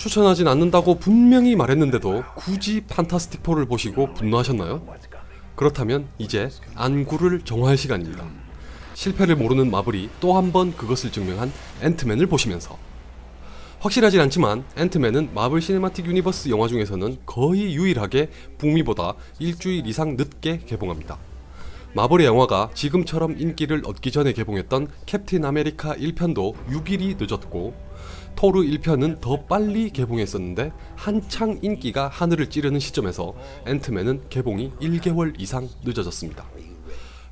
추천하진 않는다고 분명히 말했는데도 굳이 판타스틱 4를 보시고 분노하셨나요? 그렇다면 이제 안구를 정화할 시간입니다. 실패를 모르는 마블이 또 한 번 그것을 증명한 앤트맨을 보시면서, 확실하진 않지만 앤트맨은 마블 시네마틱 유니버스 영화 중에서는 거의 유일하게 북미보다 일주일 이상 늦게 개봉합니다. 마블의 영화가 지금처럼 인기를 얻기 전에 개봉했던 캡틴 아메리카 1편도 6일이 늦었고, 토르 1편은 더 빨리 개봉했었는데 한창 인기가 하늘을 찌르는 시점에서 앤트맨은 개봉이 1개월 이상 늦어졌습니다.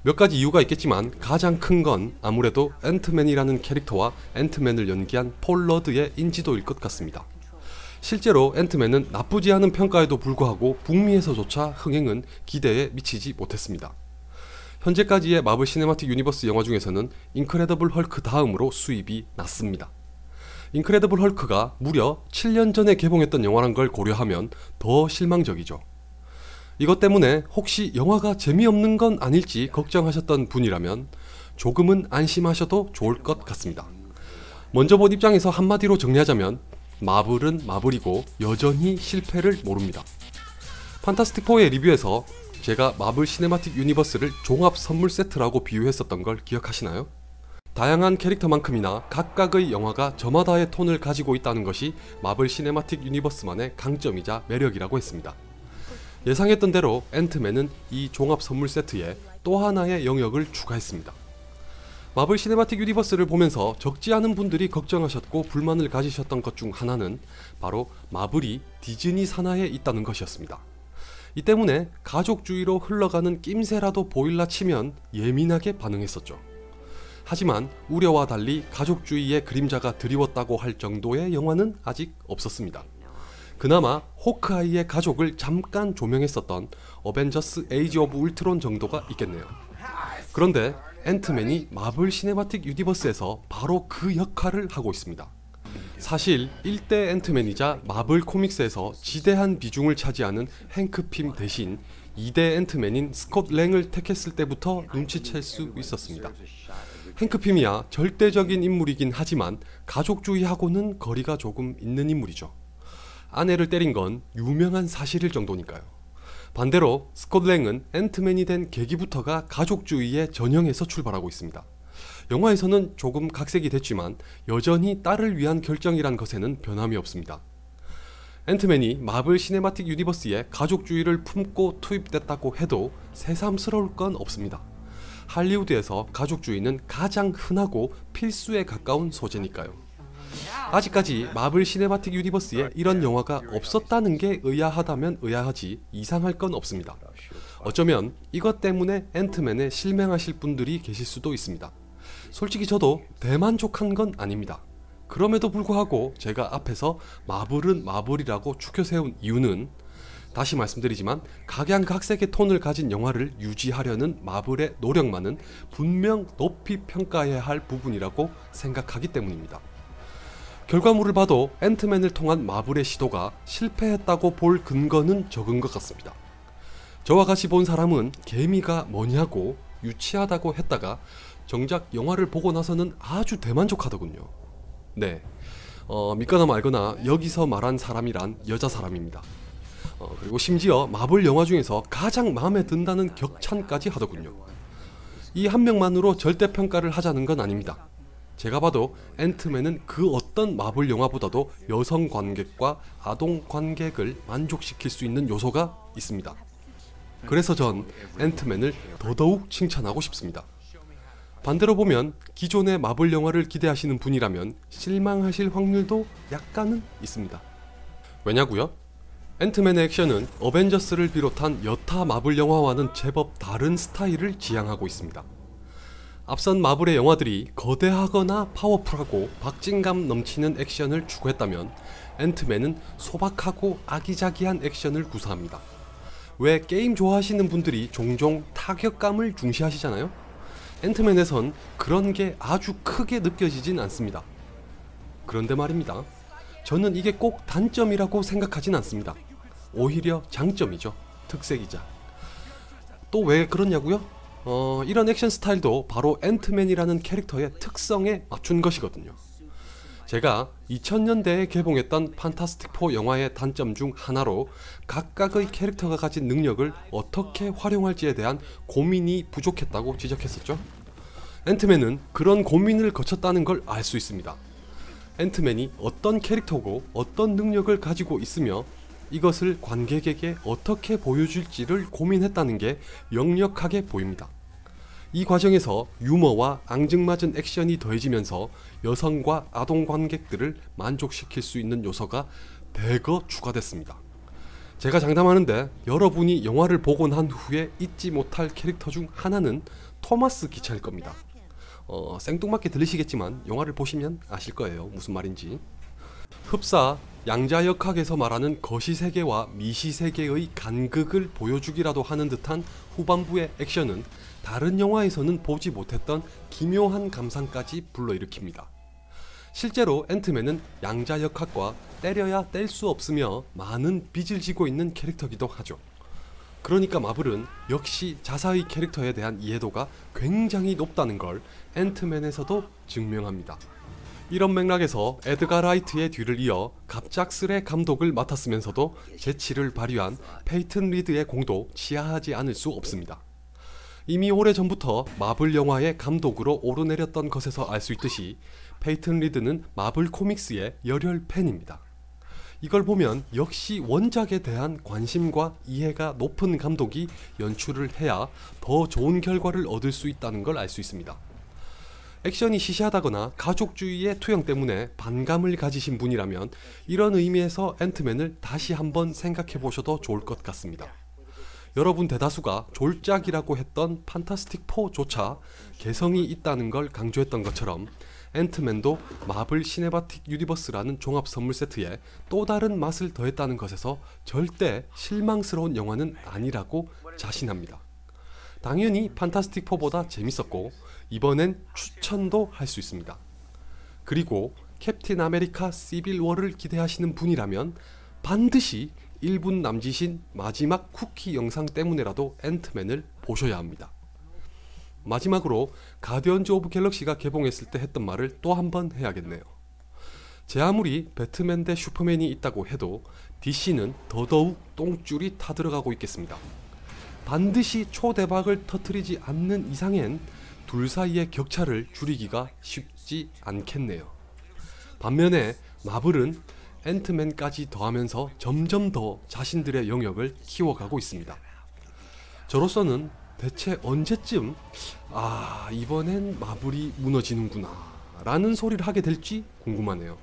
몇 가지 이유가 있겠지만 가장 큰 건 아무래도 앤트맨이라는 캐릭터와 앤트맨을 연기한 폴 러드의 인지도일 것 같습니다. 실제로 앤트맨은 나쁘지 않은 평가에도 불구하고 북미에서조차 흥행은 기대에 미치지 못했습니다. 현재까지의 마블 시네마틱 유니버스 영화 중에서는 인크레더블 헐크 다음으로 수입이 낮습니다. 인크레더블 헐크가 무려 7년 전에 개봉했던 영화란 걸 고려하면 더 실망적이죠. 이것 때문에 혹시 영화가 재미없는 건 아닐지 걱정하셨던 분이라면 조금은 안심하셔도 좋을 것 같습니다. 먼저 본 입장에서 한마디로 정리하자면 마블은 마블이고 여전히 실패를 모릅니다. 판타스틱 4의 리뷰에서 제가 마블 시네마틱 유니버스를 종합 선물 세트라고 비유했었던 걸 기억하시나요? 다양한 캐릭터만큼이나 각각의 영화가 저마다의 톤을 가지고 있다는 것이 마블 시네마틱 유니버스만의 강점이자 매력이라고 했습니다. 예상했던 대로 앤트맨은 이 종합 선물 세트에 또 하나의 영역을 추가했습니다. 마블 시네마틱 유니버스를 보면서 적지 않은 분들이 걱정하셨고 불만을 가지셨던 것 중 하나는 바로 마블이 디즈니 산하에 있다는 것이었습니다. 이 때문에 가족주의로 흘러가는 낌새라도 보일라 치면 예민하게 반응했었죠. 하지만 우려와 달리 가족주의의 그림자가 드리웠다고 할 정도의 영화는 아직 없었습니다. 그나마 호크아이의 가족을 잠깐 조명했었던 어벤져스 에이지 오브 울트론 정도가 있겠네요. 그런데 앤트맨이 마블 시네마틱 유니버스에서 바로 그 역할을 하고 있습니다. 사실 1대 앤트맨이자 마블 코믹스에서 지대한 비중을 차지하는 행크 핌 대신 2대 앤트맨인 스콧 랭을 택했을 때부터 눈치챌 수 있었습니다. 행크 핌이야 절대적인 인물이긴 하지만 가족주의하고는 거리가 조금 있는 인물이죠. 아내를 때린 건 유명한 사실일 정도니까요. 반대로 스콧 랭은 앤트맨이 된 계기부터가 가족주의의 전형에서 출발하고 있습니다. 영화에서는 조금 각색이 됐지만 여전히 딸을 위한 결정이란 것에는 변함이 없습니다. 앤트맨이 마블 시네마틱 유니버스에 가족주의를 품고 투입됐다고 해도 새삼스러울 건 없습니다. 할리우드에서 가족주의는 가장 흔하고 필수에 가까운 소재니까요. 아직까지 마블 시네마틱 유니버스에 이런 영화가 없었다는 게 의아하다면 의아하지 이상할 건 없습니다. 어쩌면 이것 때문에 앤트맨에 실망하실 분들이 계실 수도 있습니다. 솔직히 저도 대만족한 건 아닙니다. 그럼에도 불구하고 제가 앞에서 마블은 마블이라고 추켜세운 이유는 다시 말씀드리지만 각양각색의 톤을 가진 영화를 유지하려는 마블의 노력만은 분명 높이 평가해야 할 부분이라고 생각하기 때문입니다. 결과물을 봐도 앤트맨을 통한 마블의 시도가 실패했다고 볼 근거는 적은 것 같습니다. 저와 같이 본 사람은 개미가 뭐냐고 유치하다고 했다가 정작 영화를 보고 나서는 아주 대만족하더군요. 네, 믿거나 말거나 여기서 말한 사람이란 여자 사람입니다. 그리고 심지어 마블 영화 중에서 가장 마음에 든다는 격찬까지 하더군요. 이 한 명만으로 절대평가를 하자는 건 아닙니다. 제가 봐도 앤트맨은 그 어떤 마블 영화보다도 여성 관객과 아동 관객을 만족시킬 수 있는 요소가 있습니다. 그래서 전 앤트맨을 더더욱 칭찬하고 싶습니다. 반대로 보면 기존의 마블 영화를 기대하시는 분이라면 실망하실 확률도 약간은 있습니다. 왜냐고요? 앤트맨의 액션은 어벤져스를 비롯한 여타 마블 영화와는 제법 다른 스타일을 지향하고 있습니다. 앞선 마블의 영화들이 거대하거나 파워풀하고 박진감 넘치는 액션을 추구했다면 앤트맨은 소박하고 아기자기한 액션을 구사합니다. 왜 게임 좋아하시는 분들이 종종 타격감을 중시하시잖아요? 앤트맨에선 그런 게 아주 크게 느껴지진 않습니다. 그런데 말입니다. 저는 이게 꼭 단점이라고 생각하진 않습니다. 오히려 장점이죠. 특색이자. 또 왜 그러냐고요? 이런 액션 스타일도 바로 앤트맨이라는 캐릭터의 특성에 맞춘 것이거든요. 제가 2000년대에 개봉했던 판타스틱4 영화의 단점 중 하나로 각각의 캐릭터가 가진 능력을 어떻게 활용할지에 대한 고민이 부족했다고 지적했었죠. 앤트맨은 그런 고민을 거쳤다는 걸 알 수 있습니다. 앤트맨이 어떤 캐릭터고 어떤 능력을 가지고 있으며 이것을 관객에게 어떻게 보여줄지를 고민했다는 게 역력하게 보입니다. 이 과정에서 유머와 앙증맞은 액션이 더해지면서 여성과 아동 관객들을 만족시킬 수 있는 요소가 대거 추가됐습니다. 제가 장담하는데 여러분이 영화를 보고 난 후에 잊지 못할 캐릭터 중 하나는 토마스 기차일 겁니다. 생뚱맞게 들리시겠지만 영화를 보시면 아실 거예요. 무슨 말인지. 흡사, 양자역학에서 말하는 거시세계와 미시세계의 간극을 보여주기라도 하는 듯한 후반부의 액션은 다른 영화에서는 보지 못했던 기묘한 감상까지 불러일으킵니다. 실제로 앤트맨은 양자역학과 때려야 뗄 수 없으며 많은 빚을 지고 있는 캐릭터이기도 하죠. 그러니까 마블은 역시 자사의 캐릭터에 대한 이해도가 굉장히 높다는 걸 앤트맨에서도 증명합니다. 이런 맥락에서 에드가 라이트의 뒤를 이어 갑작스레 감독을 맡았으면서도 재치를 발휘한 페이튼 리드의 공도 치하하지 않을 수 없습니다. 이미 오래전부터 마블 영화의 감독으로 오르내렸던 것에서 알 수 있듯이 페이튼 리드는 마블 코믹스의 열혈 팬입니다. 이걸 보면 역시 원작에 대한 관심과 이해가 높은 감독이 연출을 해야 더 좋은 결과를 얻을 수 있다는 걸 알 수 있습니다. 액션이 시시하다거나 가족주의의 투영 때문에 반감을 가지신 분이라면 이런 의미에서 앤트맨을 다시 한번 생각해 보셔도 좋을 것 같습니다. 여러분 대다수가 졸작이라고 했던 판타스틱4조차 개성이 있다는 걸 강조했던 것처럼 앤트맨도 마블 시네마틱 유니버스라는 종합 선물 세트에 또 다른 맛을 더했다는 것에서 절대 실망스러운 영화는 아니라고 자신합니다. 당연히 판타스틱4보다 재밌었고 이번엔 추천도 할 수 있습니다. 그리고 캡틴 아메리카 시빌 워를 기대하시는 분이라면 반드시 1분 남짓인 마지막 쿠키 영상 때문에라도 앤트맨을 보셔야 합니다. 마지막으로 가디언즈 오브 갤럭시가 개봉했을 때 했던 말을 또 한 번 해야겠네요. 제 아무리 배트맨 대 슈퍼맨이 있다고 해도 DC는 더더욱 똥줄이 타들어가고 있겠습니다. 반드시 초대박을 터뜨리지 않는 이상엔 둘 사이의 격차를 줄이기가 쉽지 않겠네요. 반면에 마블은 앤트맨까지 더하면서 점점 더 자신들의 영역을 키워가고 있습니다. 저로서는 대체 언제쯤 이번엔 마블이 무너지는구나 라는 소리를 하게 될지 궁금하네요.